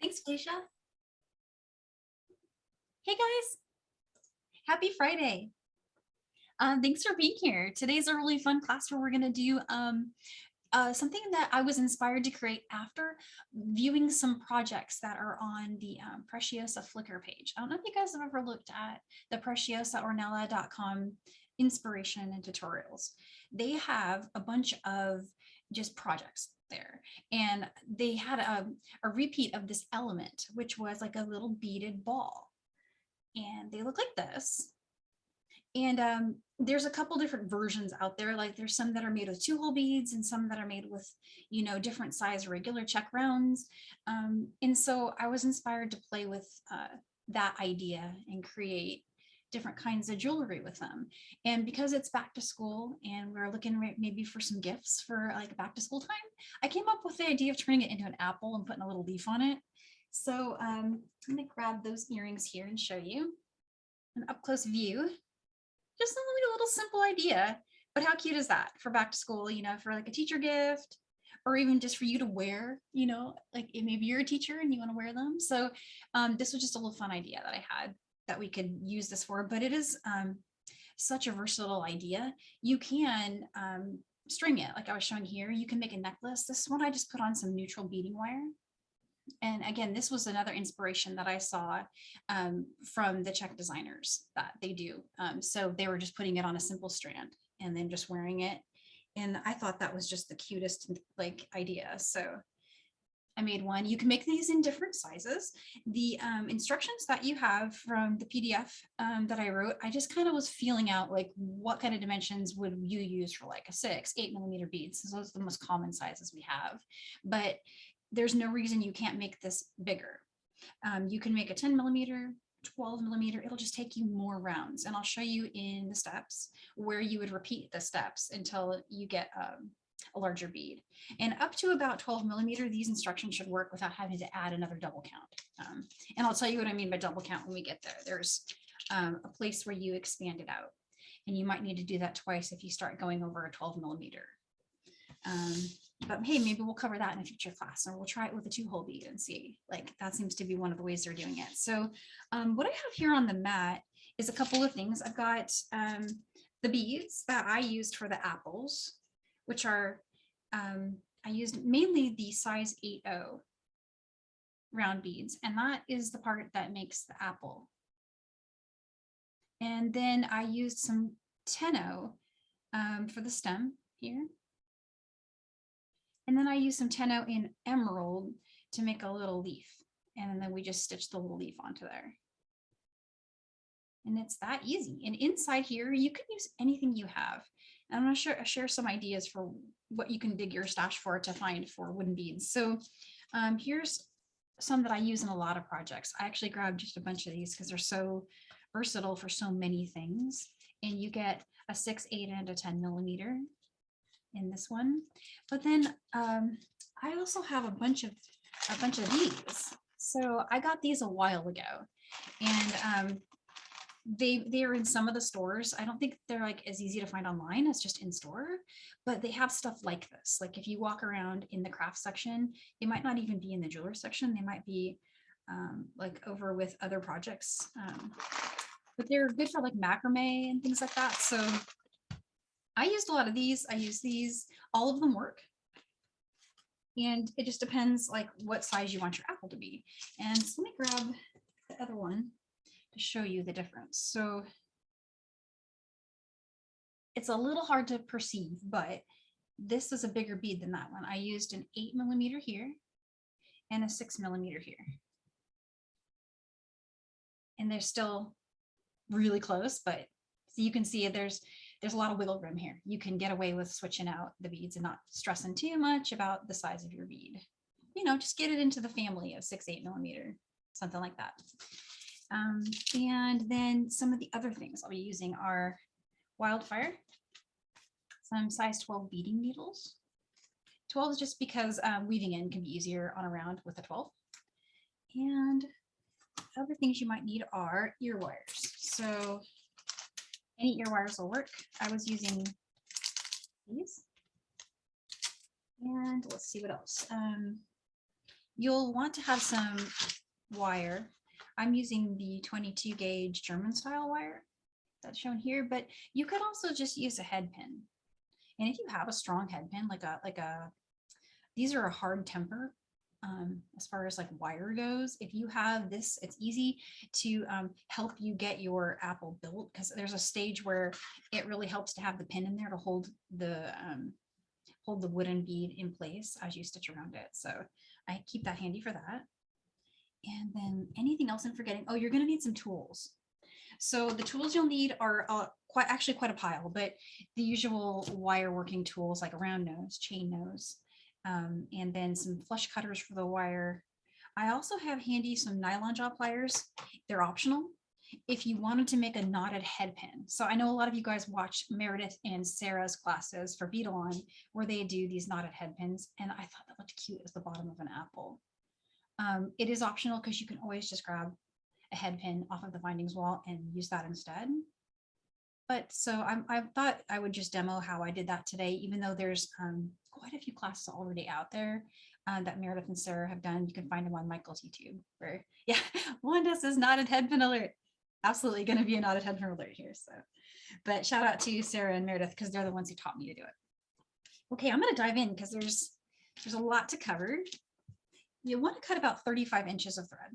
Thanks, Felicia. Hey guys, happy Friday. Thanks for being here. Today's a really fun class where we're going to do something that I was inspired to create after viewing some projects that are on the Preciosa Flickr page. I don't know if you guys have ever looked at the preciosaornella.com inspiration and tutorials. They have a bunch of just projects there, and they had a repeat of this element, which was like a little beaded ball, and they look like this. And there's a couple different versions out there. Like there's some that are made with 2-hole beads and some that are made with, different size regular Czech rounds. And so I was inspired to play with that idea and create different kinds of jewelry with them. And because it's back to school and we're looking maybe for some gifts for like back to school time, I came up with the idea of turning it into an apple and putting a little leaf on it. So I'm going to grab those earrings here and show you an up close view. Just a little simple idea, but how cute is that for back to school, for like a teacher gift, or even just for you to wear, like maybe you're a teacher and you want to wear them. So this was just a little fun idea that I had that we could use this for, but it is such a versatile idea. You can string it like I was showing here. You can make a necklace. This one I just put on some neutral beading wire. And again, this was another inspiration that I saw from the Czech designers that they do. So they were just putting it on a simple strand and then just wearing it. And I thought that was just the cutest idea. So I made one. You can make these in different sizes. The instructions that you have from the PDF that I wrote, I just kind of was feeling out like what kind of dimensions would you use for like a 6-8mm beads. So those are the most common sizes we have. But there's no reason you can't make this bigger. You can make a 10mm, 12mm, it'll just take you more rounds. And I'll show you in the steps where you would repeat the steps until you get a larger bead. And up to about 12mm, these instructions should work without having to add another double count. And I'll tell you what I mean by double count when we get there. There's a place where you expand it out. And you might need to do that twice if you start going over a 12mm. But hey, maybe we'll cover that in a future class, or we'll try it with a 2-hole bead and see. Like that seems to be one of the ways they're doing it. So what I have here on the mat is a couple of things. I've got the beads that I used for the apples, which are, I used mainly the size 8/0 round beads, and that is the part that makes the apple. And then I used some 10/0 for the stem here. And then I use some 10/0 in emerald to make a little leaf. And then we just stitch the little leaf onto there. And it's that easy. And inside here, you can use anything you have. And I'm going to share some ideas for what you can dig your stash for to find for wooden beads. So here's some that I use in a lot of projects. I actually grabbed just a bunch of these because they're so versatile for so many things. And you get a 6, 8, and a 10mm. In this one, but then I also have a bunch of these. So I got these a while ago, and they're in some of the stores. I don't think they're like as easy to find online as just in store, but they have stuff like this. Like if you walk around in the craft section, they might not even be in the jeweler section. They might be like over with other projects, but they're good for like macrame and things like that. So I used a lot of these. I use these. All of them work. And it just depends like what size you want your apple to be. And so let me grab the other one to show you the difference. So it's a little hard to perceive, but this is a bigger bead than that one. I used an 8mm here and a 6mm here. And they're still really close, but so you can see there's a lot of wiggle room here. You can get away with switching out the beads and not stressing too much about the size of your bead. Just get it into the family of 6-8mm, something like that. And then some of the other things I'll be using are Wildfire, some size 12 beading needles. 12 is just because weaving in can be easier on a round with a 12. And other things you might need are ear wires. So any ear wires will work. I was using these. And let's see what else. you'll want to have some wire. I'm using the 22 gauge German style wire that's shown here, but you could also just use a head pin. And if you have a strong head pin, these are a hard temper as far as like wire goes. If you have this, it's easy to help you get your apple built, because there's a stage where it really helps to have the pin in there to hold the wooden bead in place as you stitch around it. So I keep that handy for that. And then anything else I'm forgetting? Oh, you're going to need some tools. So the tools you'll need are quite a pile, but the usual wire working tools like a round nose, chain nose, and then some flush cutters for the wire. I also have handy some nylon jaw pliers. They're optional if you wanted to make a knotted head pin. So I know a lot of you guys watch Meredith and Sarah's classes for Bead On, where they do these knotted head pins, and I thought that looked cute as the bottom of an apple. It is optional because you can always just grab a head pin off of the bindings wall and use that instead. But so I thought I would just demo how I did that today, even though there's quite a few classes already out there that Meredith and Sarah have done. You can find them on Michael's YouTube. Where, yeah, Wanda says knotted head pin alert. Absolutely going to be a knotted head pin alert here. So, but shout out to Sarah and Meredith because they're the ones who taught me to do it. Okay, I'm going to dive in because there's a lot to cover. You want to cut about 35 inches of thread.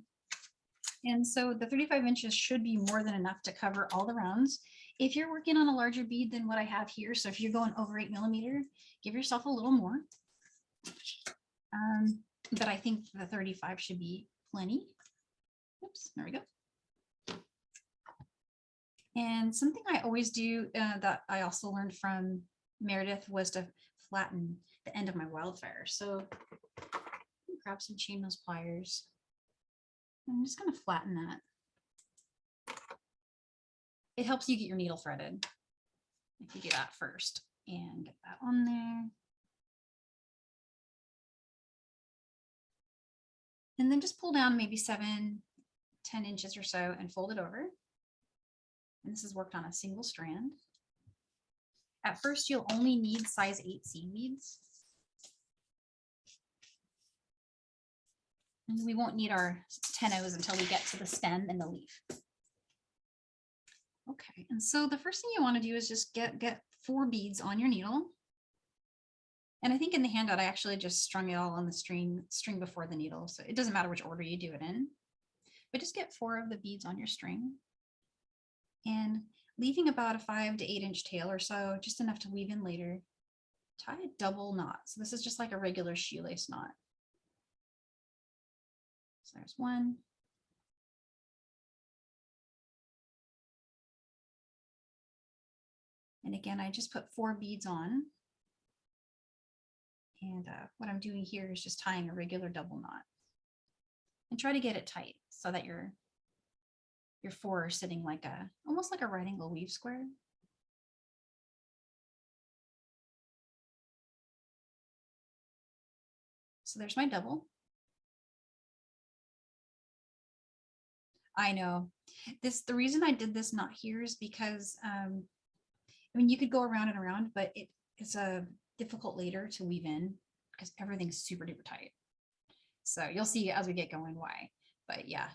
And so the 35 inches should be more than enough to cover all the rounds. If you're working on a larger bead than what I have here, so if you're going over 8mm, give yourself a little more. But I think the 35 should be plenty. Oops, there we go. And something I always do that I also learned from Meredith was to flatten the end of my Wildfire. So grab some chain nose pliers. I'm just going to flatten that. It helps you get your needle threaded if you do that first and get that on there. And then just pull down maybe 7-10 inches or so and fold it over. And this is worked on a single strand. At first, you'll only need size 8 seed beads. And we won't need our tenos until we get to the stem and the leaf. Okay, and so the first thing you want to do is just get 4 beads on your needle. And I think in the handout, I actually just strung it all on the string before the needle. So it doesn't matter which order you do it in, but just get 4 of the beads on your string and leaving about a 5 to 8 inch tail or so, just enough to weave in later. Tie a double knot. So this is just like a regular shoelace knot. So there's 1. And again, I just put 4 beads on. And what I'm doing here is just tying a regular double knot. And try to get it tight so that your 4 are sitting like almost like a right angle weave square. So there's my double. I know the reason I did this knot here is because I mean, you could go around and around, but it's a difficult later to weave in because everything's super duper tight. So you'll see as we get going why. But yeah,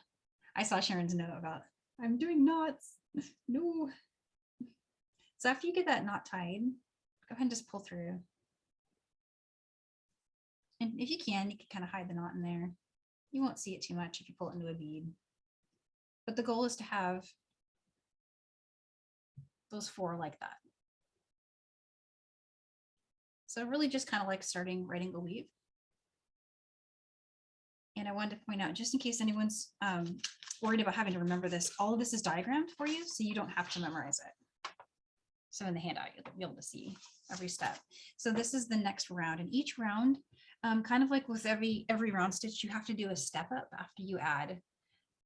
I saw Sharon's note about I'm doing knots. No. So after you get that knot tied, go ahead and just pull through. And if you can kind of hide the knot in there. You won't see it too much if you pull it into a bead. But the goal is to have those 4 like that. So really just kind of like starting right angle weave. And I wanted to point out, just in case anyone's worried about having to remember this, all of this is diagrammed for you, so you don't have to memorize it. So in the handout, you'll be able to see every step. So this is the next round, and each round, kind of like with every round stitch, you have to do a step up after you add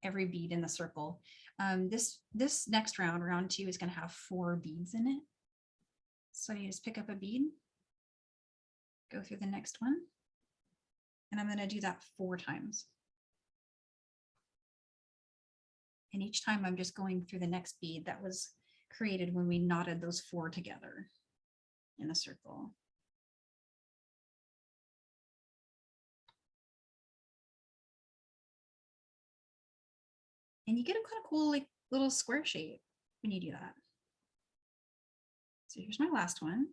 every bead in the circle. This next round, round 2, is going to have 4 beads in it. So you just pick up a bead, go through the next one, and I'm going to do that 4 times. And each time I'm just going through the next bead that was created when we knotted those 4 together in a circle. And you get a kind of cool like little square shape when you do that. So here's my last one.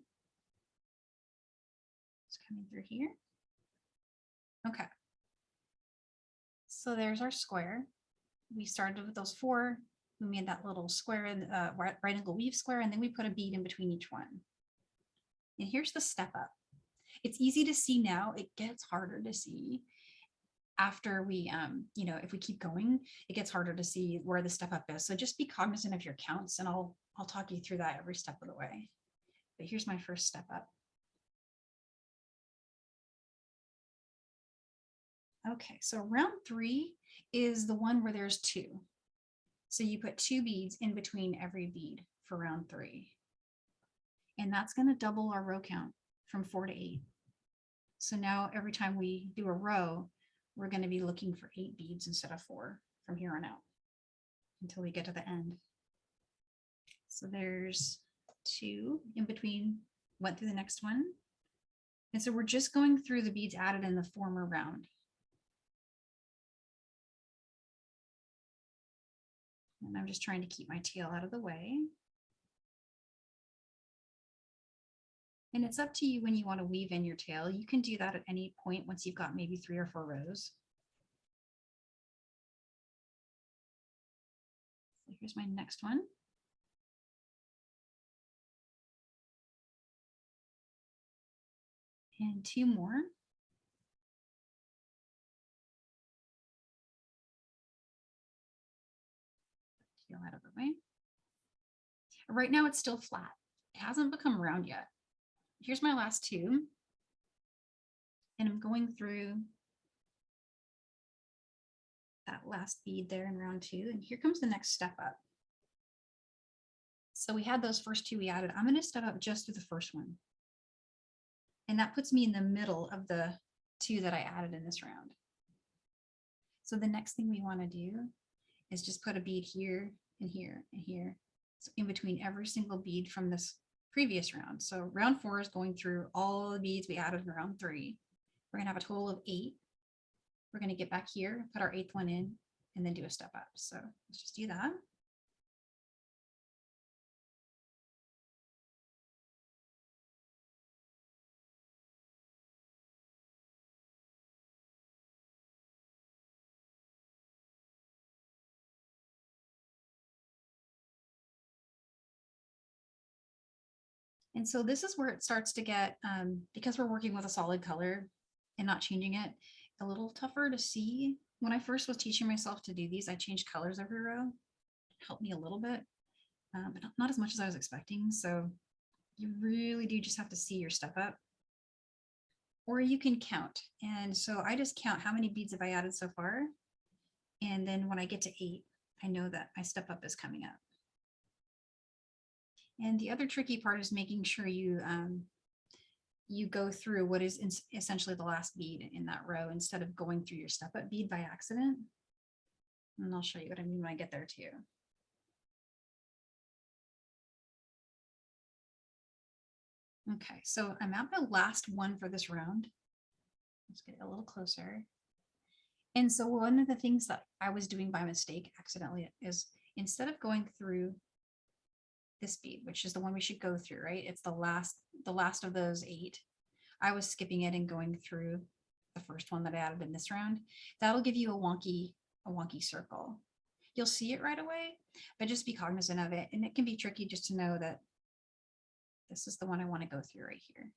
It's coming through here. Okay. So there's our square. We started with those 4. We made that little square in right angle weave square, and then we put a bead in between each one. And here's the step up. It's easy to see now. It gets harder to see after we, if we keep going, it gets harder to see where the step up is. So just be cognizant of your counts, and I'll talk you through that every step of the way. But here's my first step up. Okay, so round 3 is the one where there's 2. So you put 2 beads in between every bead for round 3. And that's going to double our row count from 4 to 8. So now every time we do a row, we're going to be looking for 8 beads instead of 4 from here on out until we get to the end. So there's 2 in between, went through the next one. And so we're just going through the beads added in the former round. And I'm just trying to keep my tail out of the way. And it's up to you when you want to weave in your tail. You can do that at any point once you've got maybe 3 or 4 rows. So here's my next one. And 2 more. Tail out of the way. Right now it's still flat. It hasn't become round yet. Here's my last 2. And I'm going through that last bead there in round 2. And here comes the next step up. So we had those first 2 we added. I'm going to step up just through the first one. And that puts me in the middle of the 2 that I added in this round. So the next thing we want to do is just put a bead here and here and here. So in between every single bead from this previous round. So round 4 is going through all the beads we added in round 3. We're going to have a total of 8. We're going to get back here, put our 8th one in, and then do a step up. So let's just do that. And so this is where it starts to get, because we're working with a solid color and not changing it, a little tougher to see. When I first was teaching myself to do these, I changed colors every row. It helped me a little bit, but not as much as I was expecting. So you really do just have to see your step up. Or you can count. And so I just count how many beads have I added so far. And then when I get to 8, I know that my step up is coming up. And the other tricky part is making sure you go through what is essentially the last bead in that row instead of going through your step up bead by accident. And I'll show you what I mean when I get there too. Okay, so I'm at my last one for this round. Let's get a little closer. And so one of the things that I was doing by mistake accidentally is instead of going through this bead, which is the one we should go through, right? It's the last of those 8. I was skipping it and going through the first one that I added in this round. That'll give you a wonky circle. You'll see it right away, but just be cognizant of it. And it can be tricky just to know that this is the one I want to go through right here.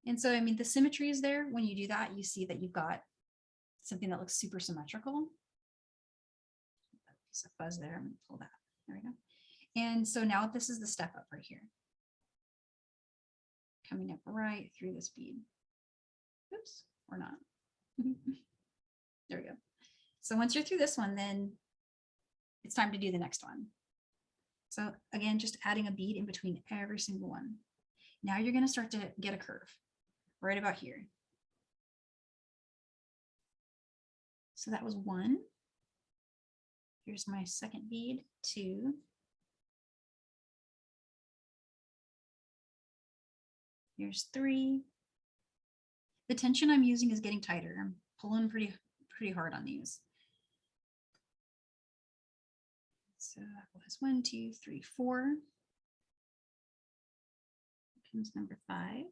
And so, I mean, the symmetry is there. When you do that, you see that you've got something that looks super symmetrical. Piece of fuzz there. I'm going to pull that. There we go. And so now this is the step up right here. Coming up right through this bead. Oops, or not. There we go. So once you're through this one, then it's time to do the next one. So again, just adding a bead in between every single one. Now you're going to start to get a curve right about here. So that was 1. Here's my second bead, 2. Here's 3. The tension I'm using is getting tighter. I'm pulling pretty pretty hard on these. So that was 1, 2, 3, 4. Comes number 5.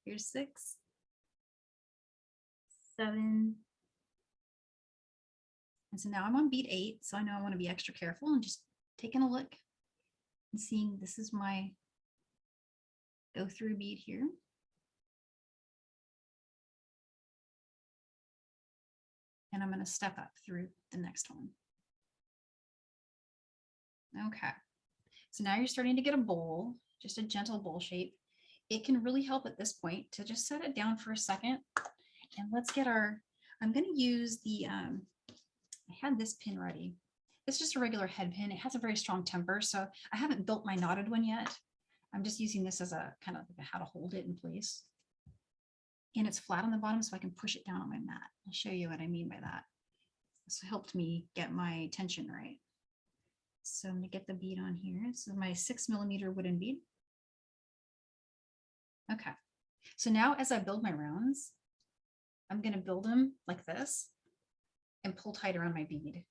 Here's 6, 7. And so now I'm on bead 8. So I know I want to be extra careful and just taking a look and seeing this is my go through bead here. And I'm going to step up through the next one. Okay. So now you're starting to get a bowl, just a gentle bowl shape. It can really help at this point to just set it down for a second. And let's get our, I'm going to use the, I had this pin ready. It's just a regular head pin. It has a very strong temper. So I haven't built my knotted one yet. I'm just using this as a kind of how to hold it in place. And it's flat on the bottom so I can push it down on my mat. I'll show you what I mean by that. This helped me get my tension right. So I'm going to get the bead on here. This is my 6mm wooden bead. Okay. So now as I build my rounds, I'm going to build them like this and pull tight around my bead.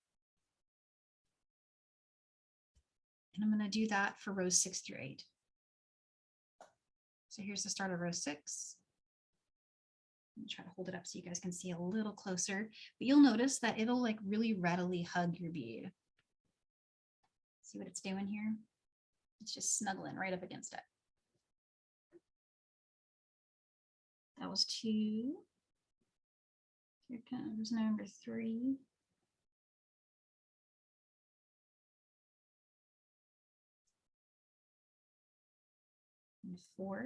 And I'm going to do that for rows 6 through 8. So here's the start of row 6. I'm gonna try to hold it up so you guys can see a little closer, but you'll notice that it'll like really readily hug your bead. See what it's doing here? It's just snuggling right up against it. That was 2. Here comes number 3. And 4.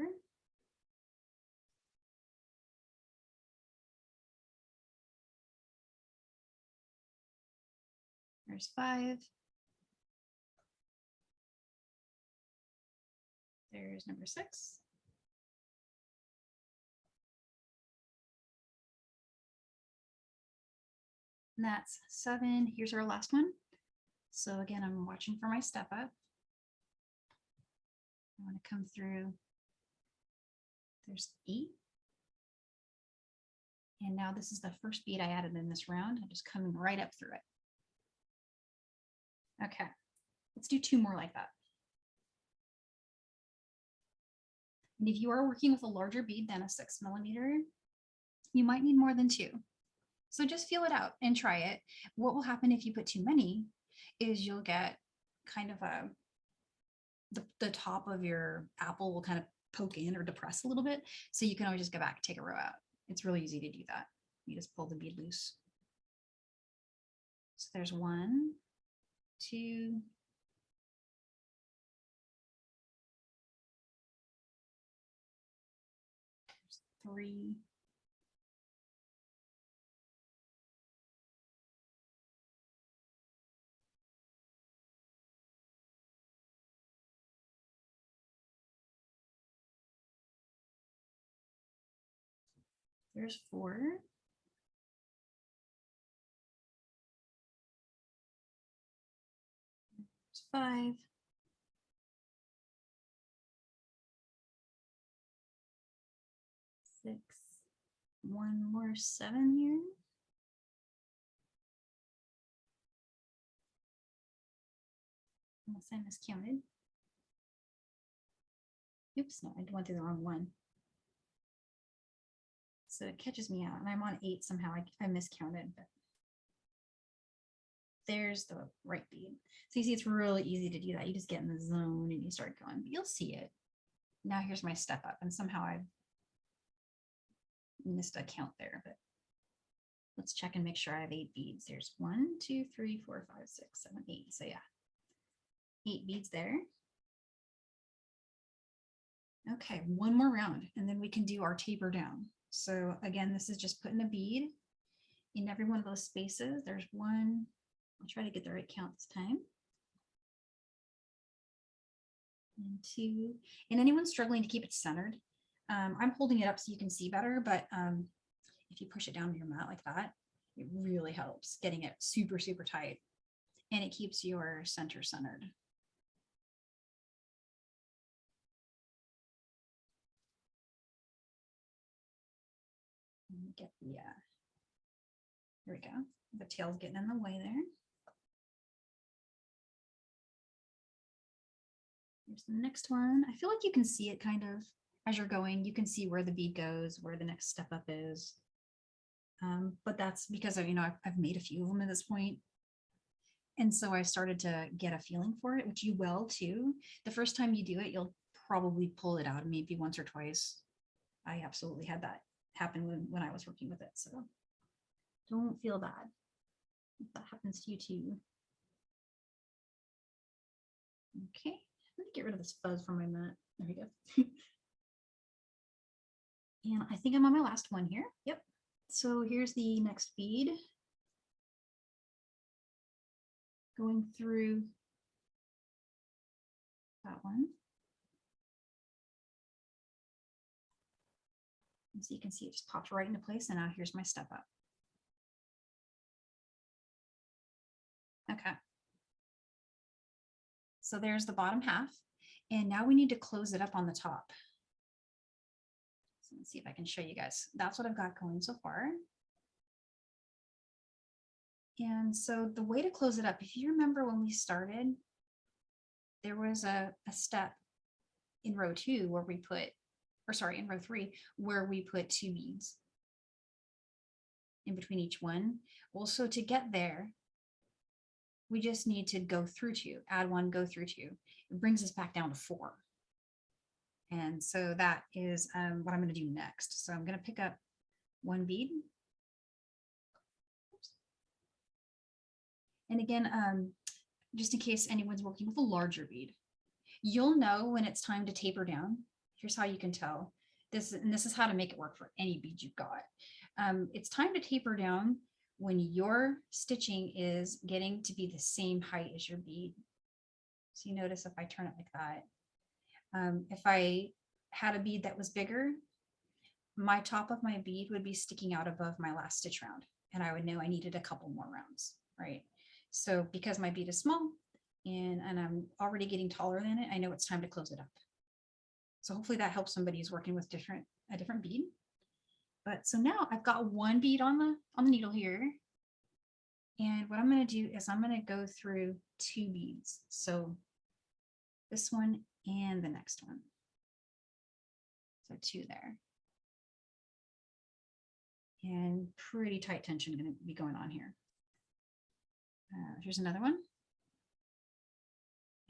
There's 5. There's number 6. And that's 7. Here's our last one. So again, I'm watching for my step up. I want to come through. There's 8. And now this is the first bead I added in this round. I'm just coming right up through it. Okay, let's do 2 more like that. And if you are working with a larger bead than a 6mm, you might need more than 2. So just feel it out and try it. What will happen if you put too many is you'll get kind of the top of your apple will kind of poke in or depress a little bit. So you can always just go back, take a row out. It's really easy to do that. You just pull the bead loose. So there's 1, 2, 3, 4. There's 5. 6. 1 more 7 here. Unless I miscounted. Oops, no, I went through the wrong one. So it catches me out, and I'm on 8 somehow. I miscounted, but there's the right bead. So you see, it's really easy to do that. You just get in the zone and you start going, but you'll see it. Now here's my step up, and somehow I missed a count there, but let's check and make sure I have 8 beads. There's 1, 2, 3, 4, 5, 6, 7, 8. So yeah, 8 beads there. Okay, 1 more round, and then we can do our taper down. So again, this is just putting a bead in every one of those spaces. There's 1. I'll try to get the right count this time. And 2. And anyone struggling to keep it centered, I'm holding it up so you can see better, but if you push it down to your mat like that, it really helps getting it super, super tight. and it keeps your center centered. Get the, here we go. The tail's getting in the way there. Here's the next one. I feel like you can see it kind of as you're going. You can see where the bead goes, where the next step up is. But that's because of, I've made a few of them at this point. And so I started to get a feeling for it, which you will too. The first time you do it, you'll probably pull it out maybe once or twice. I absolutely had that happen when I was working with it. So don't feel bad if that happens to you too. Okay, let me get rid of this fuzz from my mat. There we go. And I think I'm on my last one here. Yep. So here's the next bead. Going through that one. And so you can see it just popped right into place, and now here's my step up. Okay. So there's the bottom half, and now we need to close it up on the top. So let's see if I can show you guys. That's what I've got going so far. And so the way to close it up, if you remember when we started, there was a step in row 2 where we put, or sorry, in row 3, where we put 2 beads in between each one. Well, so to get there, we just need to go through 2, add 1, go through 2. It brings us back down to 4. And so that is what I'm going to do next. So I'm going to pick up 1 bead. And again, just in case anyone's working with a larger bead, you'll know when it's time to taper down. Here's how you can tell. This is how to make it work for any bead you've got. It's time to taper down when your stitching is getting to be the same height as your bead. So you notice if I turn it like that, if I had a bead that was bigger, my top of my bead would be sticking out above my last stitch round, and I would know I needed a couple more rounds, right? So because my bead is small and I'm already getting taller than it, I know it's time to close it up. So hopefully that helps somebody who's working with a different bead. But so now I've got 1 bead on the needle here. And what I'm going to do is I'm going to go through 2 beads. So this one and the next one. So 2 there. And pretty tight tension going to be going on here. Here's another one.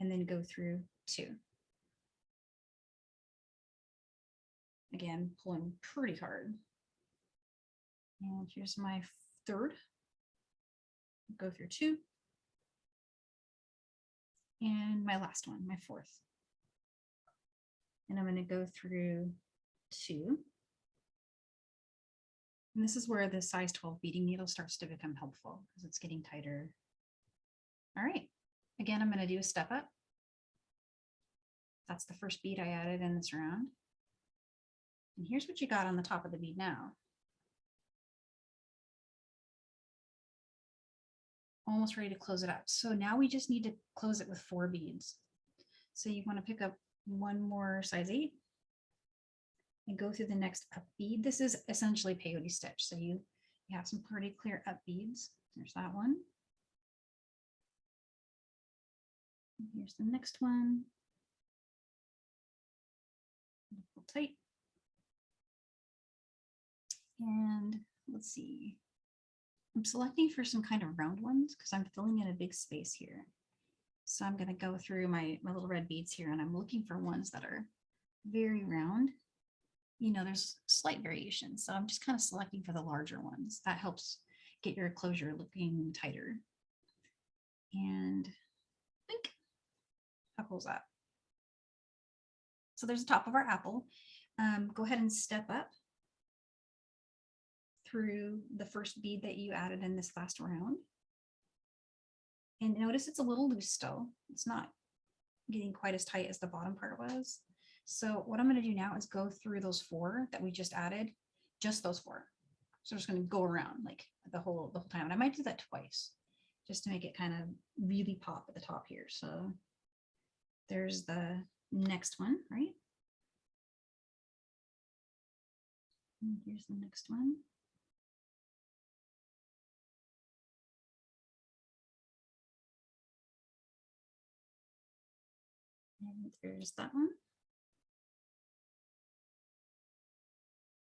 And then go through 2. Again, pulling pretty hard. And here's my 3rd. Go through 2. And my last one, my 4th. And I'm going to go through 2. And this is where the size 12 beading needle starts to become helpful because it's getting tighter. All right. Again, I'm going to do a step up. That's the first bead I added in this round. And here's what you got on the top of the bead now. Almost ready to close it up. So now we just need to close it with 4 beads. So you want to pick up 1 more size 8 and go through the next up bead. This is essentially peyote stitch. So you have some pretty clear up beads. There's that one. And here's the next one. Pull tight. And let's see. I'm selecting for some kind of round ones because I'm filling in a big space here. So I'm going to go through my little red beads here, and I'm looking for ones that are very round. You know, there's slight variation. So I'm just kind of selecting for the larger ones. That helps get your closure looking tighter. And think, how cool is that? So there's the top of our apple. Go ahead and step up through the first bead that you added in this last round. And notice it's a little loose still. It's not getting quite as tight as the bottom part was. So what I'm going to do now is go through those 4 that we just added, just those 4. So I'm just going to go around like the whole time. And I might do that twice just to make it kind of really pop at the top here. So there's the next one, right? And here's the next one. And there's that one.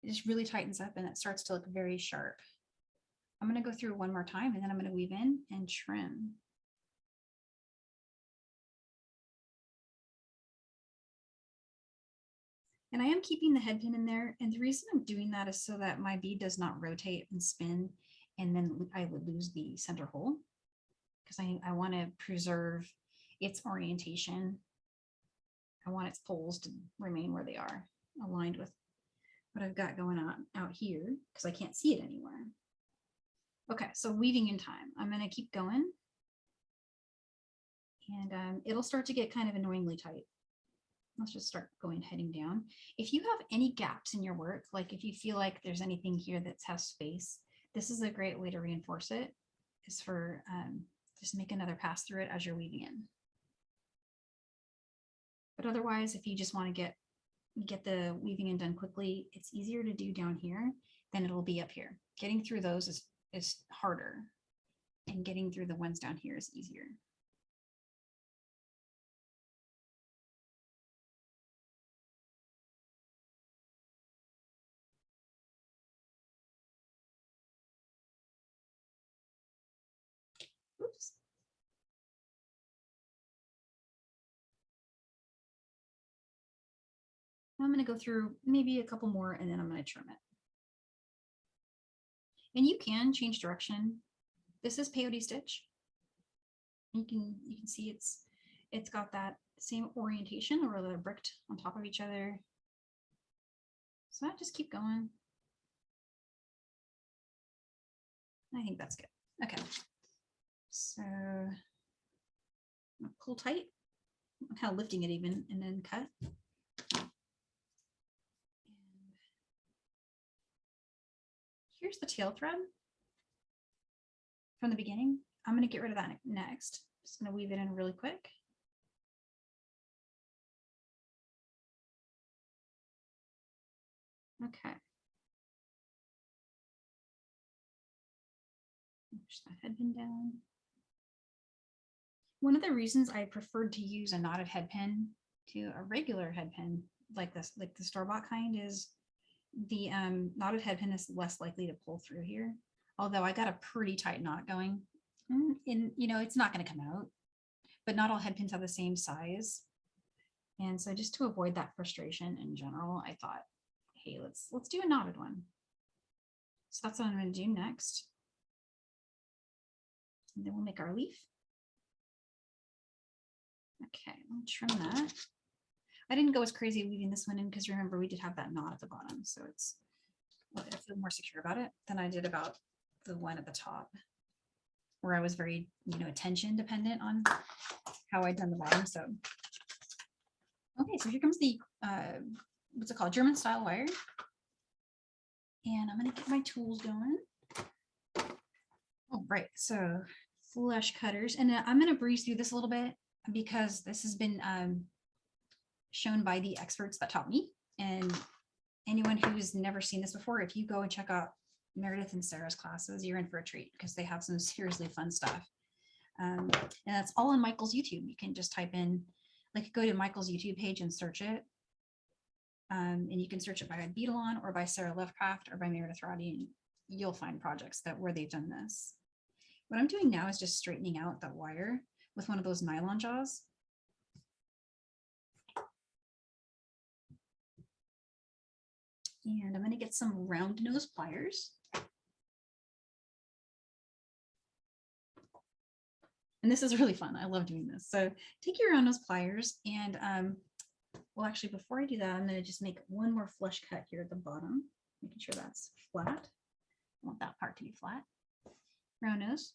It just really tightens up and it starts to look very sharp. I'm going to go through one more time and then I'm going to weave in and trim. And I am keeping the head pin in there. And the reason I'm doing that is so that my bead does not rotate and spin and then I would lose the center hole, because I want to preserve its orientation. I want its poles to remain where they are, aligned with what I've got going on out here, because I can't see it anywhere. Okay, so weaving in time. I'm going to keep going. And it'll start to get kind of annoyingly tight. Let's just start heading down. If you have any gaps in your work, like if you feel like there's anything here that has space, this is a great way to reinforce it, is for just make another pass through it as you're weaving in. But otherwise, if you just want to get the weaving in done quickly, it's easier to do down here than it'll be up here. Getting through those is harder, and getting through the ones down here is easier. Oops. I'm going to go through maybe a couple more and then I'm going to trim it. And you can change direction. This is peyote stitch. You can see it's got that same orientation, or they're bricked on top of each other. So I just keep going. I think that's good. Okay. So I'm gonna pull tight. I'm kind of lifting it even, and then cut. And here's the tail thread from the beginning. I'm going to get rid of that next. Just going to weave it in really quick. Okay. Push that head pin down. One of the reasons I preferred to use a knotted head pin to a regular head pin like this, like the store-bought kind, is the knotted head pin is less likely to pull through here. Although I got a pretty tight knot going, and you know, it's not going to come out, but not all head pins have the same size. And so just to avoid that frustration in general, I thought, hey, let's do a knotted one. So that's what I'm going to do next. And then we'll make our leaf. Okay, I'll trim that. I didn't go as crazy weaving this one in because remember we did have that knot at the bottom, so I feel more secure about it than I did about the one at the top, where I was very, you know, tension dependent on how I'd done the bottom. So okay, so here comes the what's it called, German style wire, and I'm gonna get my tools going. Oh, right, so flush cutters, and I'm gonna breeze through this a little bit because this has been shown by the experts that taught me, and anyone who's never seen this before, if you go and check out Meredith and Sarah's classes, you're in for a treat because they have some seriously fun stuff. And that's all on Michael's YouTube. You can just type in, like, go to Michael's YouTube page and search it. And you can search it by Beadalon or by Sarah Lovecraft or by Meredith Roddy, and you'll find projects where they've done this. What I'm doing now is just straightening out that wire with one of those nylon jaws. And I'm going to get some round nose pliers. And this is really fun. I love doing this. So take your round nose pliers and, well, actually, before I do that, I'm going to just make one more flush cut here at the bottom, making sure that's flat. I want that part to be flat. Round nose.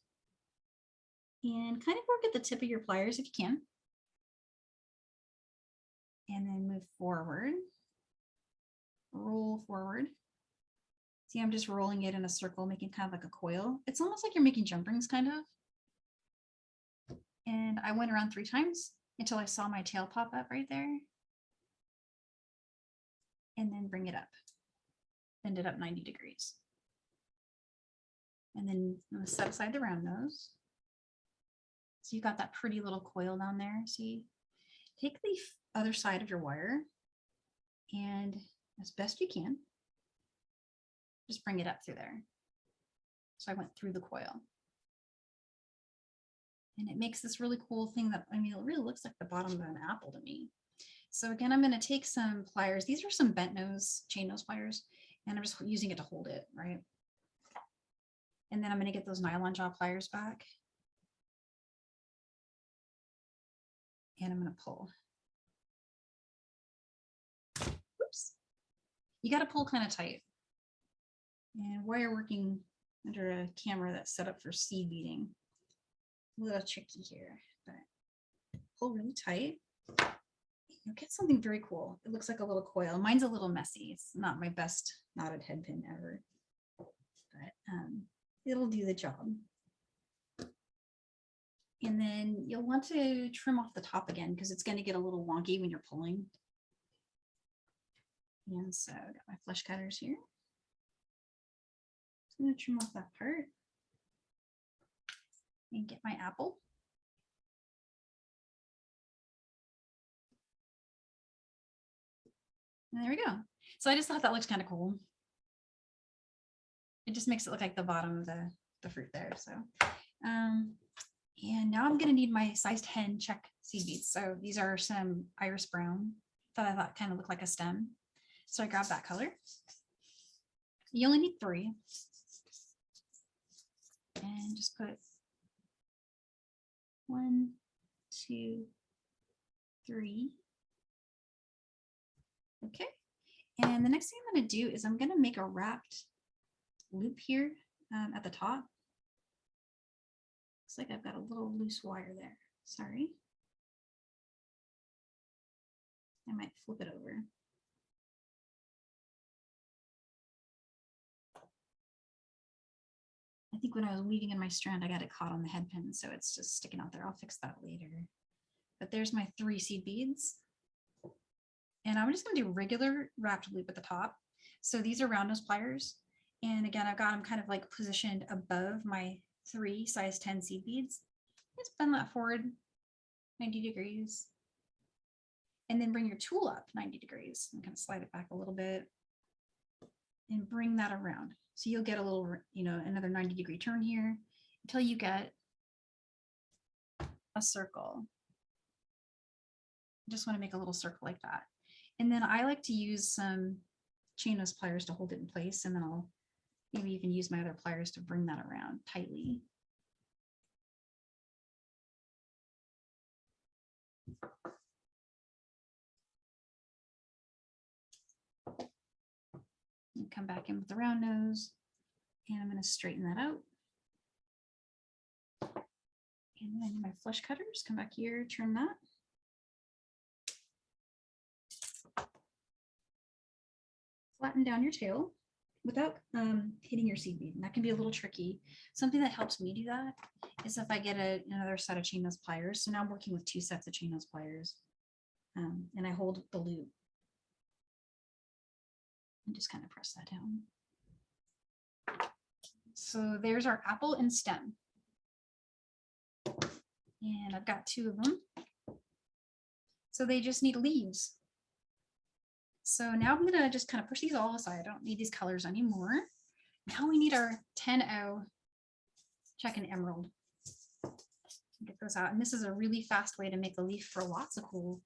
And kind of work at the tip of your pliers if you can. And then move forward. Roll forward. See, I'm just rolling it in a circle, making kind of like a coil. It's almost like you're making jump rings, kind of. And I went around 3 times until I saw my tail pop up right there. And then bring it up, bend it up 90 degrees. And then I'm gonna set aside the round nose. So you got that pretty little coil down there. See, take the other side of your wire and as best you can, just bring it up through there. So I went through the coil. And it makes this really cool thing that, I mean, it really looks like the bottom of an apple to me. So again, I'm going to take some pliers. These are some bent nose, chain nose pliers, and I'm just using it to hold it, right? And then I'm going to get those nylon jaw pliers back. And I'm going to pull. Oops. You got to pull kind of tight. And while you're working under a camera that's set up for seed beading, a little tricky here, but pull really tight. You'll get something very cool. It looks like a little coil. Mine's a little messy. It's not my best knotted head pin ever, but it'll do the job. And then you'll want to trim off the top again because it's going to get a little wonky when you're pulling. And so I got my flush cutters here. I'm going to trim off that part and get my apple. And there we go. So I just thought that looked kind of cool. It just makes it look like the bottom of the fruit there. So, and now I'm going to need my size 10 Czech seed beads. So these are some iris brown that I thought kind of looked like a stem. So I grabbed that color. You only need 3. And just put 1, 2, 3. Okay. And the next thing I'm going to do is I'm going to make a wrapped loop here at the top. Looks like I've got a little loose wire there. Sorry. I might flip it over. I think when I was weaving in my strand, I got it caught on the head pin, so it's just sticking out there. I'll fix that later. But there's my 3 seed beads. And I'm just going to do regular wrapped loop at the top. So these are round nose pliers. And again, I've got them kind of like positioned above my 3 size 10 seed beads. Just bend that forward 90 degrees. And then bring your tool up 90 degrees. I'm going to slide it back a little bit and bring that around. So you'll get a little, you know, another 90-degree turn here until you get a circle. Just want to make a little circle like that. And then I like to use some chain nose pliers to hold it in place. And then I'll maybe even use my other pliers to bring that around tightly. And come back in with the round nose. And I'm going to straighten that out. And then my flush cutters, come back here, trim that. Flatten down your tail without hitting your seed bead. And that can be a little tricky. Something that helps me do that is if I get another set of chain nose pliers. So now I'm working with 2 sets of chain nose pliers. And I hold the loop. And just kind of press that down. So there's our apple and stem. And I've got 2 of them. So they just need leaves. So now I'm gonna just kind of push these all aside. I don't need these colors anymore. Now we need our 10-0 Czech and emerald. Get those out. And this is a really fast way to make a leaf for lots of cool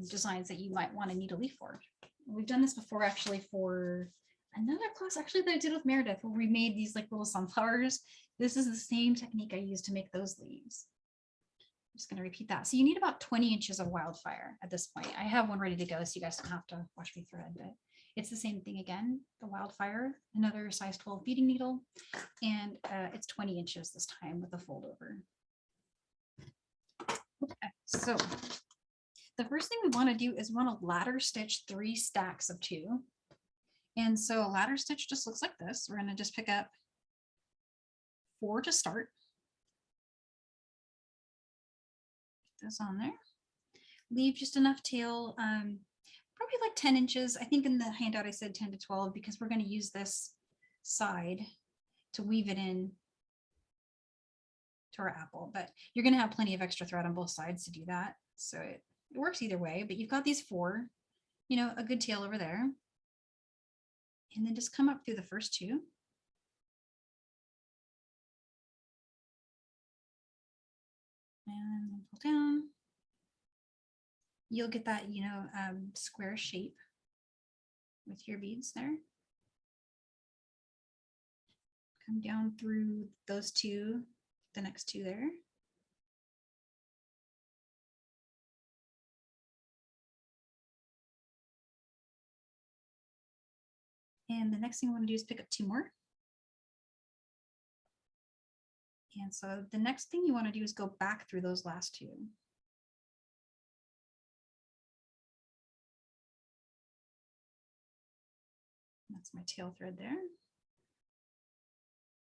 designs that you might want to need a leaf for. We've done this before actually for another class actually that I did with Meredith where we made these like little sunflowers. This is the same technique I used to make those leaves. I'm just going to repeat that. So you need about 20 inches of Wildfire at this point. I have one ready to go so you guys don't have to watch me thread, but it's the same thing again. The Wildfire, another size 12 beading needle, and it's 20 inches this time with a fold over. Okay, so the first thing we want to do is we want to ladder stitch 3 stacks of 2. And so a ladder stitch just looks like this. We're going to just pick up 4 to start. those on there. Leave just enough tail, probably like 10 inches. I think in the handout I said 10 to 12 because we're going to use this side to weave it in to our apple, but you're going to have plenty of extra thread on both sides to do that. So it works either way, but you've got these 4, you know, a good tail over there. And then just come up through the first 2. And then pull down. You'll get that, you know, square shape with your beads there. Come down through those 2, the next 2 there. And the next thing I want to do is pick up 2 more. And so the next thing you want to do is go back through those last 2. That's my tail thread there.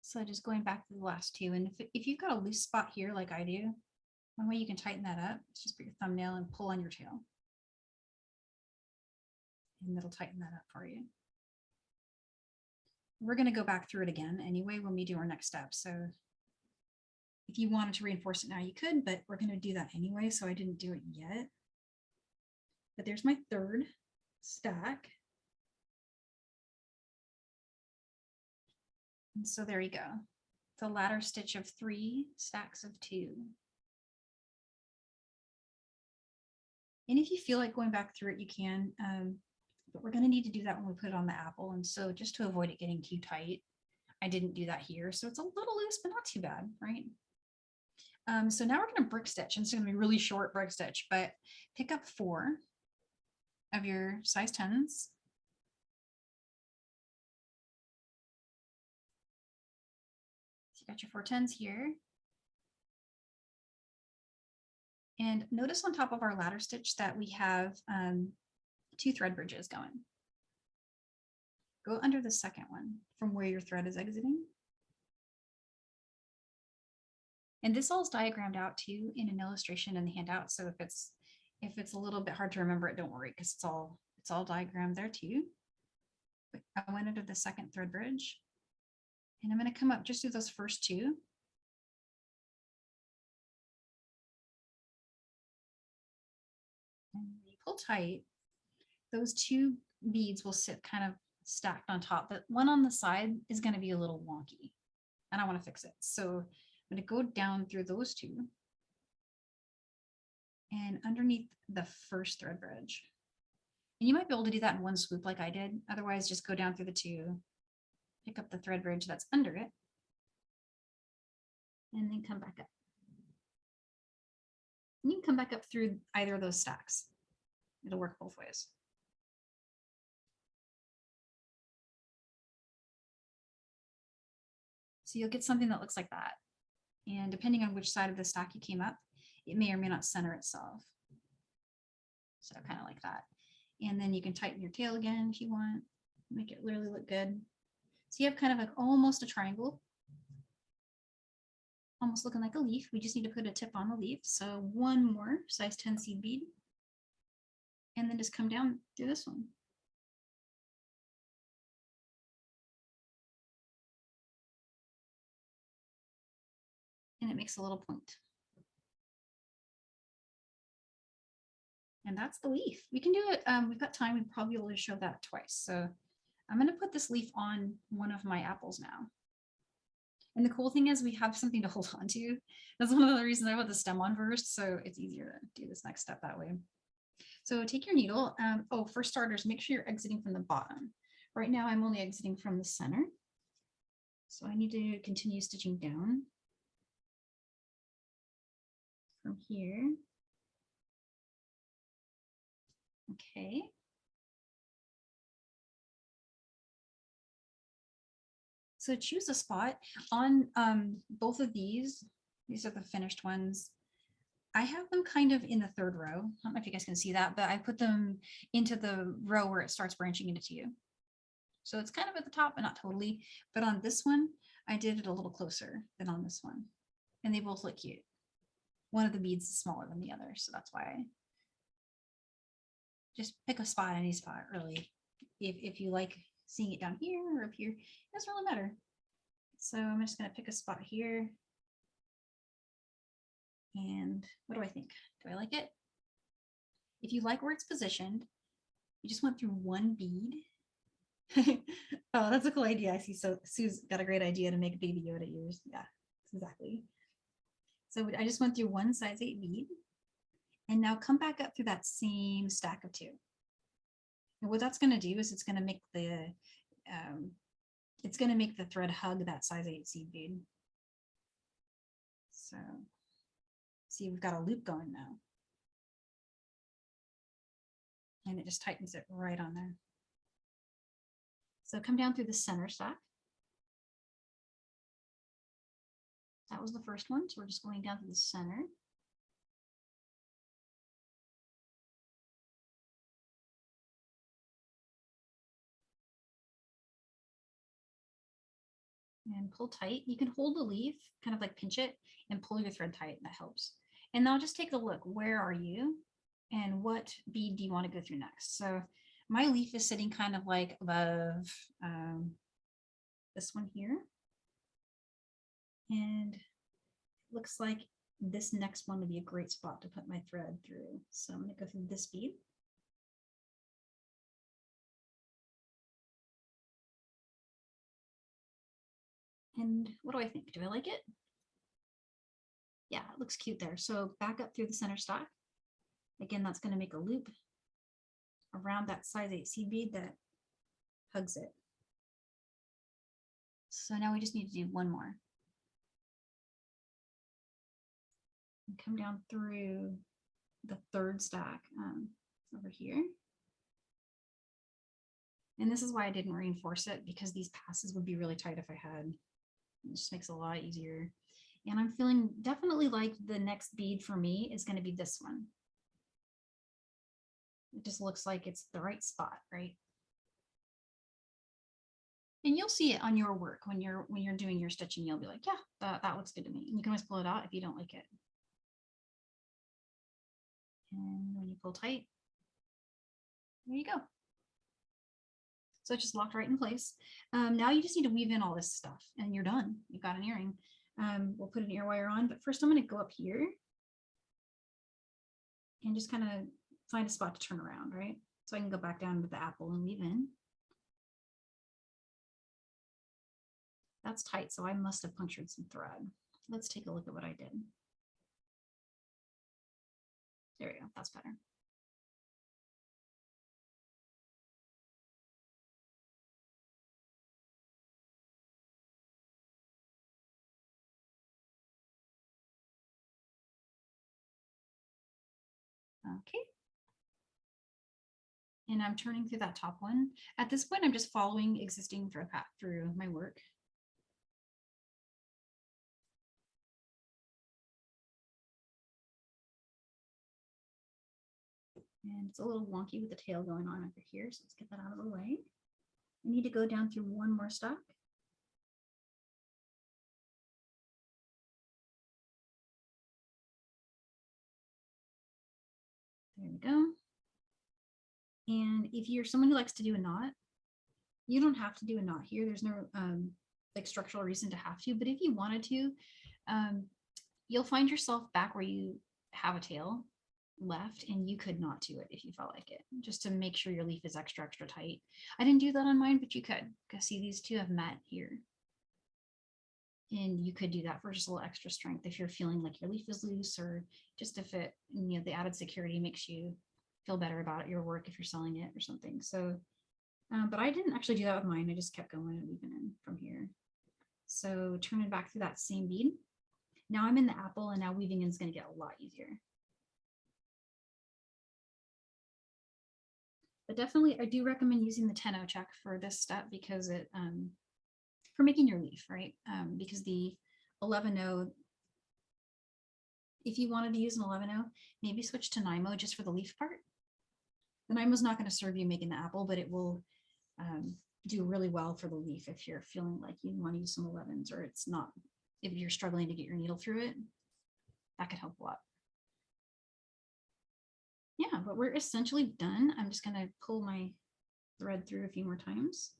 So just going back to the last 2. And if you've got a loose spot here like I do, one way you can tighten that up is just put your thumbnail and pull on your tail. And it'll tighten that up for you. We're going to go back through it again anyway when we do our next step. So if you wanted to reinforce it now, you could, but we're going to do that anyway. So I didn't do it yet. But there's my 3rd stack. And so there you go. The ladder stitch of 3 stacks of 2. And if you feel like going back through it, you can, but we're going to need to do that when we put it on the apple. And so just to avoid it getting too tight, I didn't do that here. So it's a little loose, but not too bad, right? So now we're going to brick stitch, and it's going to be really short brick stitch, but pick up 4 of your size 10s. So you got your 4 10s here. And notice on top of our ladder stitch that we have 2 thread bridges going. Go under the second one from where your thread is exiting. And this all is diagrammed out too in an illustration in the handout. So if it's a little bit hard to remember it, don't worry, because it's all diagrammed there too. But I went under the second thread bridge, and I'm going to come up just through those first 2. And you pull tight, those 2 beads will sit kind of stacked on top, but one on the side is going to be a little wonky, and I want to fix it. So I'm going to go down through those 2 and underneath the first thread bridge. And you might be able to do that in one swoop like I did. Otherwise, just go down through the 2, pick up the thread bridge that's under it, and then come back up. And you can come back up through either of those stacks. It'll work both ways. So you'll get something that looks like that. And depending on which side of the stack you came up, it may or may not center itself. So kind of like that. And then you can tighten your tail again if you want, make it really look good. So you have kind of like almost a triangle, almost looking like a leaf. We just need to put a tip on the leaf. So 1 more size 10 seed bead, and then just come down through this one. And it makes a little point. And that's the leaf. We can do it. We've got time. We probably will show that twice. So I'm going to put this leaf on one of my apples now. And the cool thing is we have something to hold on to. That's one of the reasons I put the stem on first. So it's easier to do this next step that way. So take your needle. Oh, for starters, make sure you're exiting from the bottom. Right now, I'm only exiting from the center. So I need to continue stitching down from here. Okay. So choose a spot on both of these. These are the finished ones. I have them kind of in the 3rd row. I don't know if you guys can see that, but I put them into the row where it starts branching into 2. So it's kind of at the top, but not totally. But on this one, I did it a little closer than on this one. And they both look cute. one of the beads is smaller than the other. So that's why I just pick a spot, any spot really. If you like seeing it down here, or if you're, it doesn't really matter. So I'm just going to pick a spot here. And what do I think? Do I like it? If you like where it's positioned, you just went through one bead. Oh, that's a cool idea. I see. So Sue's got a great idea to make baby Yoda ears. Yeah, exactly. So I just went through one size 8 bead, and now come back up through that same stack of 2. And what that's going to do is it's going to make the thread hug that size 8 seed bead. So see, we've got a loop going now. And it just tightens it right on there. So come down through the center stack. That was the first one. So we're just going down to the center. And pull tight. You can hold the leaf, kind of like pinch it and pull your thread tight. That helps. And now just take a look. Where are you? And what bead do you want to go through next? So my leaf is sitting kind of like above this one here. And it looks like this next one would be a great spot to put my thread through. So I'm going to go through this bead. And what do I think? Do I like it? Yeah, it looks cute there. So back up through the center stock. Again, that's going to make a loop around that size 8 seed bead that hugs it. So now we just need to do one more. And come down through the third stack over here. And this is why I didn't reinforce it, because these passes would be really tight if I had. It just makes it a lot easier. And I'm feeling definitely like the next bead for me is going to be this one. It just looks like it's the right spot, right? And you'll see it on your work when you're doing your stitching. You'll be like, yeah, that looks good to me. And you can always pull it out if you don't like it. And when you pull tight, there you go. So it just locked right in place. Now you just need to weave in all this stuff and you're done. You've got an earring. We'll put an ear wire on, but first I'm going to go up here and just kind of find a spot to turn around, right? So I can go back down with the apple and weave in. That's tight, so I must have punctured some thread. Let's take a look at what I did. There we go, that's better. Okay. And I'm turning through that top one. At this point, I'm just following existing thread path through my work. And it's a little wonky with the tail going on over here, so let's get that out of the way. I need to go down through one more stalk. There we go. And if you're someone who likes to do a knot, you don't have to do a knot here. There's no like structural reason to have to, but if you wanted to, you'll find yourself back where you have a tail left and you could knot to it if you felt like it, just to make sure your leaf is extra tight. I didn't do that on mine, but you could, because see, these two have met here. And you could do that for just a little extra strength if you're feeling like your leaf is loose, or just if it, you know, the added security makes you feel better about your work if you're selling it or something. So, but I didn't actually do that with mine. I just kept going and weaving in from here. So turning back through that same bead. Now I'm in the apple, and now weaving in is going to get a lot easier. But definitely, I do recommend using the 10-0 check for this step, because it, for making your leaf, right? Because the 11-0, if you wanted to use an 11-0, maybe switch to 9-0 just for the leaf part. The 9-0 is not going to serve you making the apple, but it will do really well for the leaf if you're feeling like you want to use some 11s, or it's not, if you're struggling to get your needle through it. that could help a lot. Yeah, but we're essentially done. I'm just gonna pull my thread through a few more times.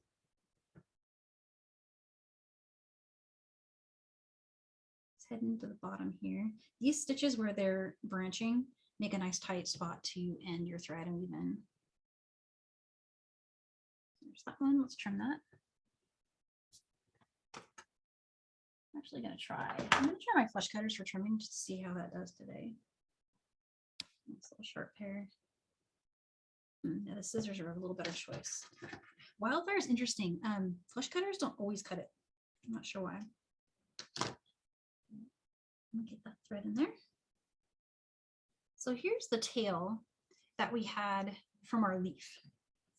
Let's head into the bottom here. These stitches where they're branching make a nice tight spot to end your thread and weave in. There's that one. Let's trim that. I'm actually gonna try. I'm gonna try my flush cutters for trimming just to see how that does today. This little sharp pair. Yeah, the scissors are a little better choice. Wildfire is interesting. Flush cutters don't always cut it. I'm not sure why. Let me get that thread in there. So here's the tail that we had from our leaf.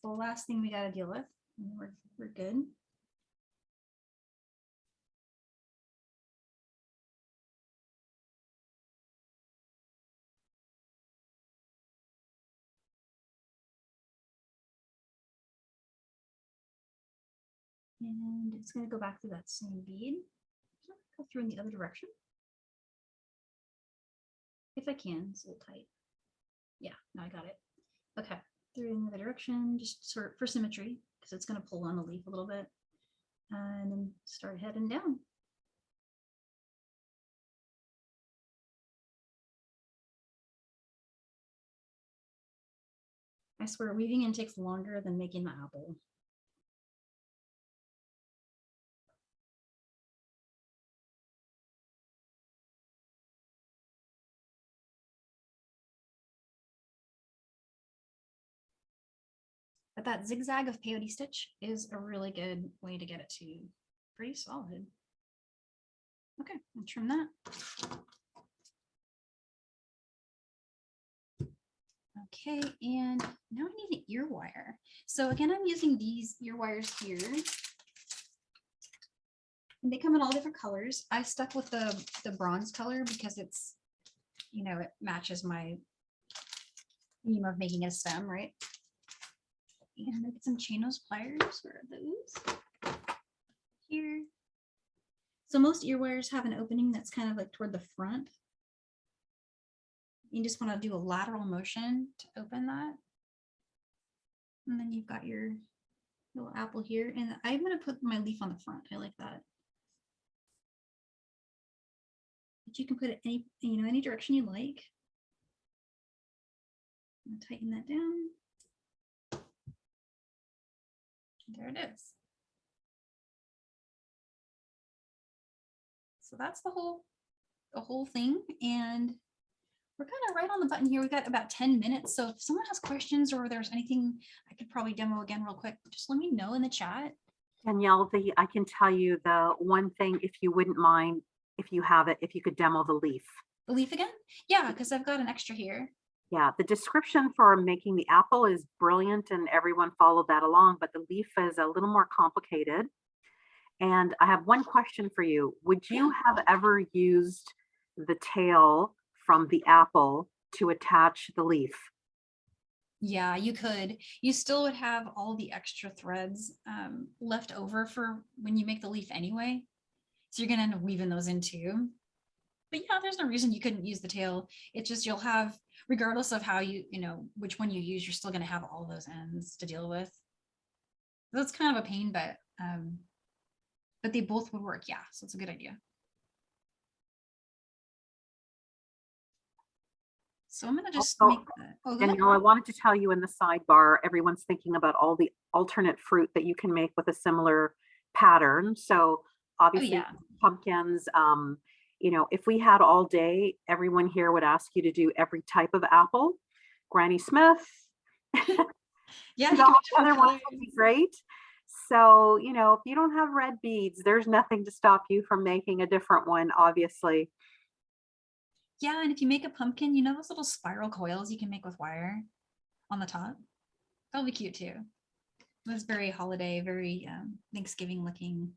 The last thing we got to deal with. We're good. And it's going to go back to that same bead. Go through in the other direction. If I can, it's a little tight. Yeah, no, I got it. Okay, through in the other direction, just sort of for symmetry, because it's going to pull on the leaf a little bit. And then start heading down. I swear, weaving in takes longer than making the apple. But that zigzag of peyote stitch is a really good way to get it to pretty solid. Okay, I'll trim that. Okay, and now I need an ear wire. So again, I'm using these ear wires here. And they come in all different colors. I stuck with the bronze color because it's, you know, it matches my theme of making a stem, right? And I'm gonna get some chain nose pliers. Where are those? Here. So most ear wires have an opening that's kind of like toward the front. You just want to do a lateral motion to open that. And then you've got your little apple here. And I'm going to put my leaf on the front. I like that. But you can put it any, you know, any direction you like. I'm going to tighten that down. There it is. So that's the whole thing. And we're kind of right on the button here. We've got about 10 minutes. So if someone has questions or there's anything I could probably demo again real quick, just let me know in the chat. Danielle, I can tell you the one thing, if you wouldn't mind, if you have it, if you could demo the leaf. The leaf again? Yeah, because I've got an extra here. Yeah, the description for making the apple is brilliant and everyone followed that along, but the leaf is a little more complicated. And I have one question for you. Would you have ever used the tail from the apple to attach the leaf? Yeah, you could. You still would have all the extra threads left over for when you make the leaf anyway. So you're going to end up weaving those in too. But yeah, there's no reason you couldn't use the tail. It's just you'll have, regardless of how you know, which one you use, you're still going to have all those ends to deal with. That's kind of a pain, but they both would work. Yeah, so it's a good idea. So I'm going to just make that. Oh, Danielle, I wanted to tell you in the sidebar, everyone's thinking about all the alternate fruit that you can make with a similar pattern. So obviously pumpkins, you know, if we had all day, everyone here would ask you to do every type of apple. Granny Smith. Yeah, other ones would be great. So, you know, if you don't have red beads, there's nothing to stop you from making a different one, obviously. Yeah, and if you make a pumpkin, you know those little spiral coils you can make with wire on the top? That'll be cute too. It's very holiday, very Thanksgiving looking.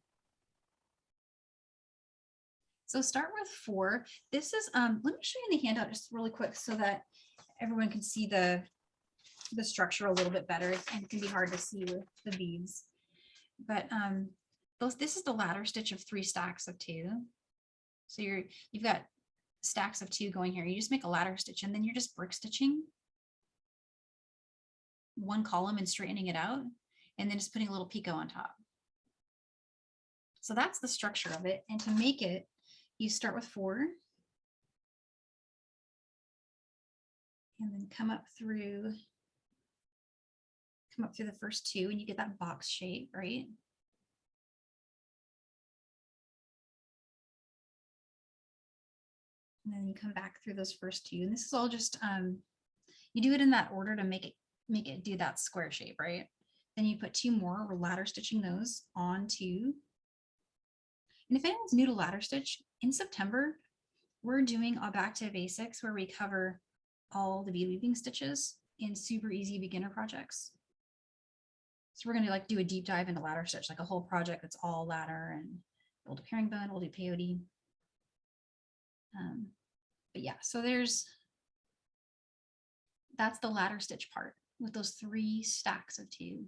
So start with 4. This is, let me show you in the handout just really quick so that everyone can see the structure a little bit better, and it can be hard to see with the beads. But this is the ladder stitch of 3 stacks of 2. So you've got stacks of 2 going here. You just make a ladder stitch and then you're just brick stitching one column and straightening it out, and then just putting a little picot on top. So that's the structure of it. And to make it, you start with 4 and then come up through the first 2 and you get that box shape, right? And then you come back through those first 2. And this is all just, you do it in that order to make it do that square shape, right? Then you put 2 more, we're ladder stitching those onto. And if anyone's new to ladder stitch, in September, we're doing a back to basics where we cover all the bead weaving stitches in super easy beginner projects. So we're going to like do a deep dive into ladder stitch, like a whole project that's all ladder, and we'll do herringbone, we'll do peyote. But yeah, so that's the ladder stitch part with those 3 stacks of 2.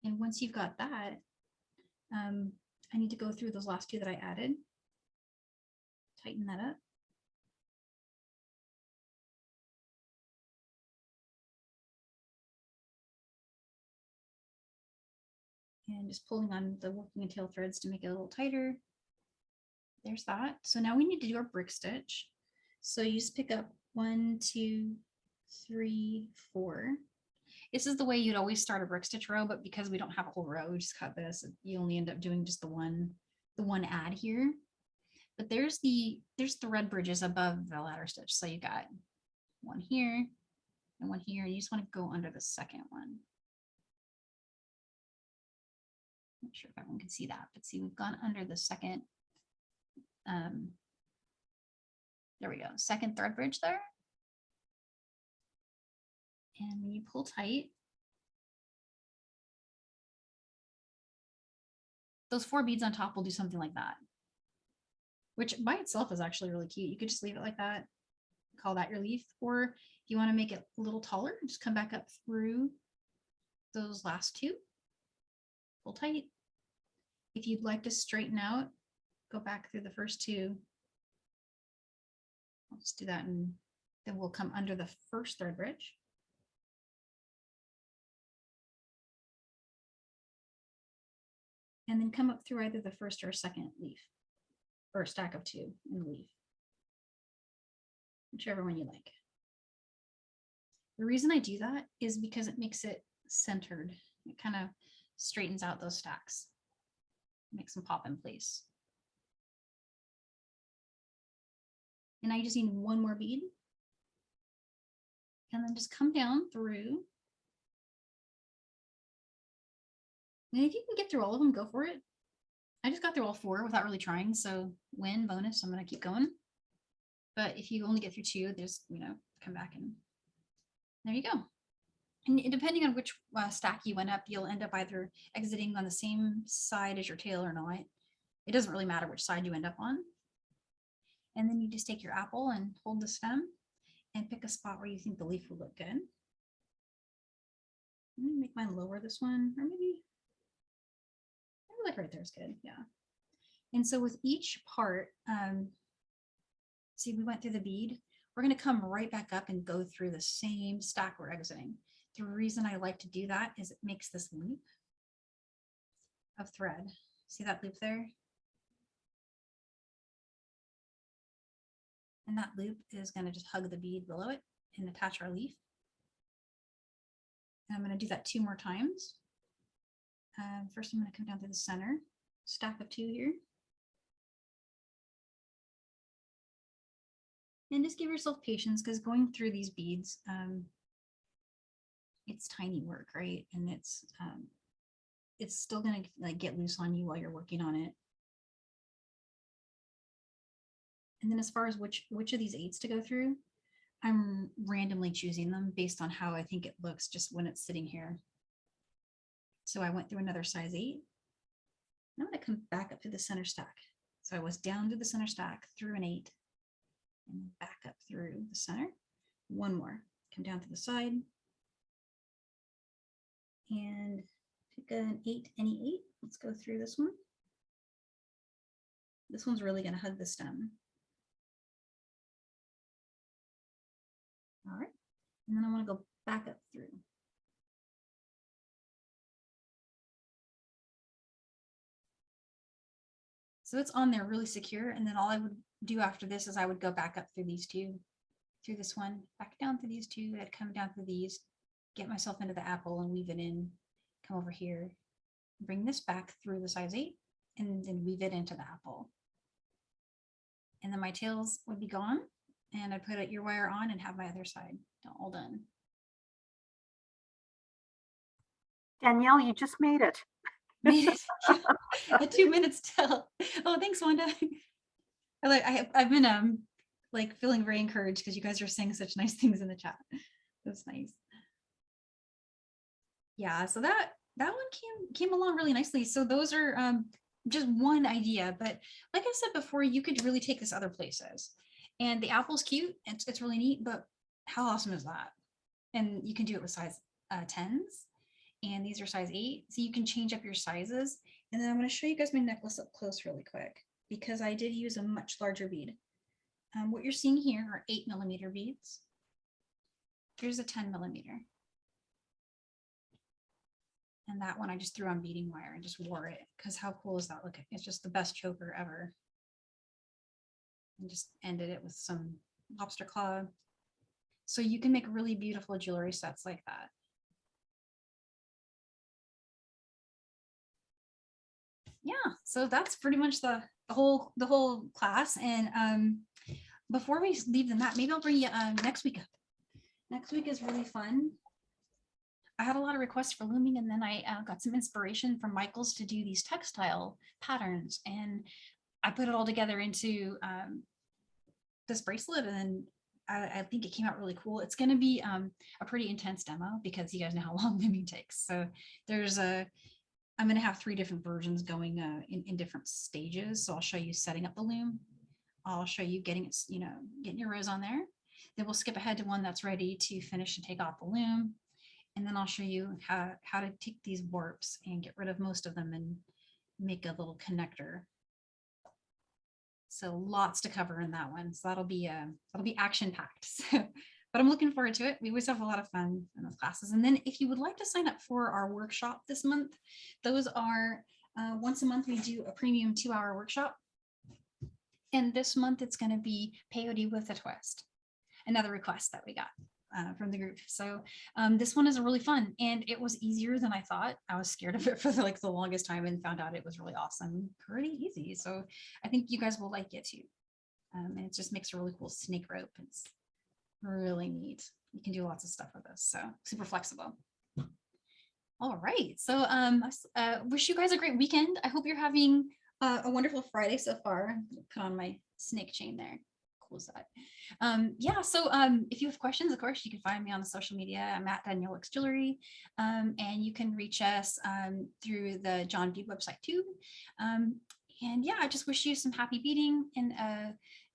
And once you've got that, I need to go through those last 2 that I added, tighten that up. And just pulling on the working and tail threads to make it a little tighter. There's that. So now we need to do our brick stitch. So you just pick up 1, 2, 3, 4. This is the way you'd always start a brick stitch row, but because we don't have a whole row, we just cut this. You only end up doing just the one add here. But there's thread bridges above the ladder stitch. So you got 1 here and 1 here, and you just want to go under the second one. Not sure if everyone can see that, but see, we've gone under the second. There we go, second thread bridge there. And when you pull tight, those 4 beads on top will do something like that, which by itself is actually really cute. You could just leave it like that, call that your leaf. Or if you want to make it a little taller, just come back up through those last 2, pull tight. If you'd like to straighten out, go back through the first 2. I'll just do that, and then we'll come under the first thread bridge. And then come up through either the first or second leaf, or stack of 2 in the leaf, whichever one you like. The reason I do that is because it makes it centered. It kind of straightens out those stacks, makes them pop in place. And now you just need 1 more bead. And then just come down through. And if you can get through all of them, go for it. I just got through all 4 without really trying, so win, bonus, I'm going to keep going. But if you only get through 2, there's, come back and there you go. And depending on which stack you went up, you'll end up either exiting on the same side as your tail or not. It doesn't really matter which side you end up on. And then you just take your apple and hold the stem and pick a spot where you think the leaf will look good. I'm going to make mine lower this one, or maybe like right there is good. Yeah. And so with each part, see, we went through the bead. We're going to come right back up and go through the same stack we're exiting. The reason I like to do that is it makes this loop of thread. See that loop there? And that loop is going to just hug the bead below it and attach our leaf. And I'm going to do that 2 more times. First, I'm going to come down to the center, stack of 2 here. And just give yourself patience, because going through these beads, it's tiny work, right? And it's still going to get loose on you while you're working on it. And then as far as which of these 8s to go through, I'm randomly choosing them based on how I think it looks just when it's sitting here. So I went through another size 8. I'm going to come back up to the center stack. So I was down to the center stack, through an 8, and back up through the center. 1 more, come down to the side, and pick an 8, any 8. Let's go through this one. This one's really going to hug the stem. All right. And then I want to go back up through. So it's on there really secure. And then all I would do after this is I would go back up through these two, through this one, back down through these two. I'd come down through these, get myself into the apple and weave it in, come over here, bring this back through the size 8, and then weave it into the apple. And then my tails would be gone. And I'd put a ear wire on and have my other side all done. Danielle, you just made it. Made it. At 2 minutes till. Oh, thanks, Wanda. I've been like feeling very encouraged because you guys are saying such nice things in the chat. That's nice. Yeah, so that one came along really nicely. So those are just one idea, but like I said before, you could really take this other places. And the apple's cute, it's really neat, but how awesome is that? And you can do it with size 10s, and these are size 8, so you can change up your sizes. And then I'm going to show you guys my necklace up close really quick because I did use a much larger bead. What you're seeing here are 8mm beads. Here's a 10mm. And that one I just threw on beading wire and just wore it because how cool is that looking? It's just the best choker ever. And just ended it with some lobster claw. So you can make really beautiful jewelry sets like that. Yeah, so that's pretty much the whole class. And before we leave the mat, maybe I'll bring you next week up. Next week is really fun. I had a lot of requests for looming, and then I got some inspiration from Michael's to do these textile patterns, and I put it all together into this bracelet, and then I think it came out really cool. It's going to be a pretty intense demo because you guys know how long looming takes. So I'm going to have 3 different versions going in different stages. So I'll show you setting up the loom. I'll show you getting it, getting your rows on there. Then we'll skip ahead to one that's ready to finish and take off the loom. And then I'll show you how to take these warps and get rid of most of them and make a little connector. So lots to cover in that one. So that'll be action packed. So, but I'm looking forward to it. We always have a lot of fun in those classes. And then if you would like to sign up for our workshop this month, those are once a month we do a premium 2-hour workshop. And this month it's going to be peyote with a twist. Another request that we got from the group. So this one is really fun, and it was easier than I thought. I was scared of it for the longest time and found out it was really awesome, pretty easy. So I think you guys will like it too. And it just makes a really cool snake rope. It's really neat. You can do lots of stuff with this. So super flexible. All right. So wish you guys a great weekend. I hope you're having a wonderful Friday so far. Put on my snake chain there. Cool as that. Yeah, so if you have questions, of course, you can find me on the social media. I'm at Danielle Wickes Jewelry, and you can reach us through the John Bead website too. And yeah, I just wish you some happy beading and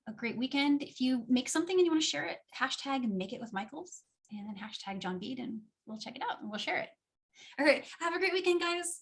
a great weekend. If you make something and you want to share it, hashtag make it with Michaels and then hashtag John Bead, and we'll check it out and we'll share it. All right, have a great weekend, guys.